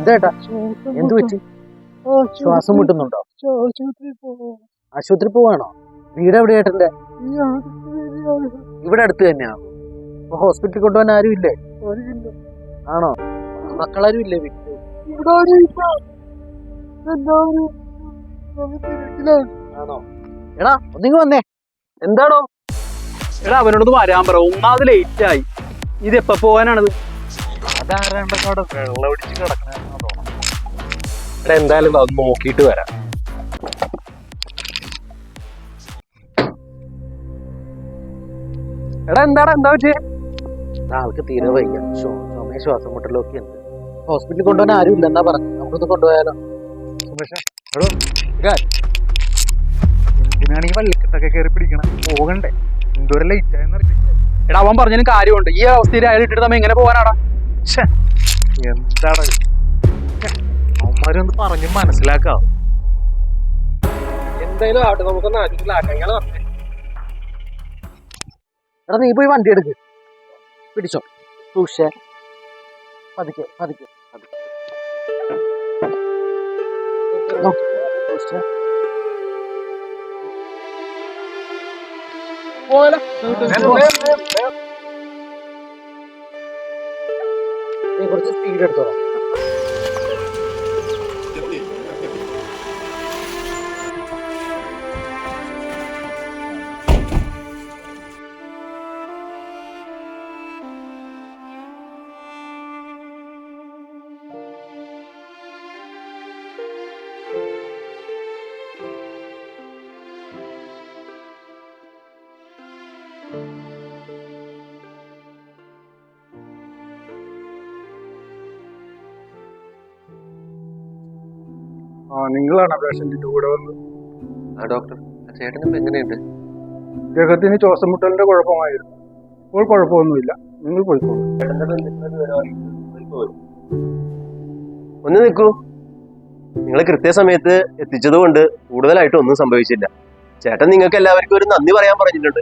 എന്തേട്ടാ എന്ത് പറ്റി? ശ്വാസം മുട്ടുന്നുണ്ടോ? ആശുപത്രി പോവാണോ? വീട് എവിടെ ഏട്ടന്റെ? ഇവിടെ അടുത്ത് തന്നെയാ. അപ്പൊ ഹോസ്പിറ്റലിൽ കൊണ്ടുപോകാൻ ആരും ഇല്ലേ? ആണോ? മക്കളാരും ഇല്ലേ വീട്ടില്? ആണോ? എടാ ഒന്നിങ്ങ് വന്നേ. എന്താടോ? എടാ അവനോടൊന്ന് വരാൻ പറ. ഒന്നാമത് ലേറ്റ് ആയി. ഇത് എപ്പ പോവാനാണത്? അതാരണ്ടോടെ വെള്ളം ഒടിച്ച് കിടക്കണെന്നാ തോന്നുന്നു. എടാ എന്തായാലും അത് നോക്കിയിട്ട് വരാം. എടാ എന്താ പറ്റിയേ? ആൾക്ക് തീരെ വയ്യ. ചുമയും ശ്വാസം മുട്ടലൊക്കെ ഉണ്ട്. ഹോസ്പിറ്റലിൽ കൊണ്ടുപോകാൻ ആരും ഇല്ലെന്നാ പറഞ്ഞു. നമുക്കൊന്ന് കൊണ്ടുപോയാലോ? എന്തിനാണ് ഈ വള്ളിക്കെട്ടൊക്കെ കയറി പിടിക്കണം? പോകണ്ടേ? എന്തോരം ലേറ്റ് ആയെന്നറിയില്ല. എടാ അവൻ പറഞ്ഞതിന് കാര്യമുണ്ട്. ഈ അവസ്ഥയിൽ അയാൾ ഇട്ടിട്ട് നമ്മ എങ്ങനെ പോകാനാടാ? എന്താണ് അവന്മാരൊന്ന് പറഞ്ഞ് മനസ്സിലാക്കാം. എന്തായാലും ആട്ടെ, നമുക്കൊന്ന് ആലോചിച്ചില്ല. എടാ നീ പോയി വണ്ടി എടുക്ക്. പിടിച്ചോ. സൂക്ഷിച്ചേ. പതുക്കെ പതുക്കെ പതുക്കെ. സൂക്ഷിച്ചേ. നീ കുറച്ച് സ്പീഡ് എടുത്തോളാം. നിങ്ങളാണ് പേഷ്യന്റിന്റെ കൂടെ വന്നത്? ഡോക്ടർ, ചേട്ടന് ഇപ്പൊ എങ്ങനെയുണ്ട്? ദേഹത്തിന് ശ്വാസം മുട്ടലിന്റെ കുഴപ്പമായിരുന്നു. ഇപ്പോൾ കുഴപ്പമൊന്നുമില്ല. നിങ്ങൾ പോയിക്കോളൂ. ഒന്ന് നിൽക്കൂ. നിങ്ങൾ കൃത്യസമയത്ത് എത്തിച്ചത് കൊണ്ട് കൂടുതലായിട്ട് ഒന്നും സംഭവിച്ചില്ല. ചേട്ടൻ നിങ്ങൾക്ക് എല്ലാവർക്കും ഒരു നന്ദി പറയാൻ പറഞ്ഞിട്ടുണ്ട്.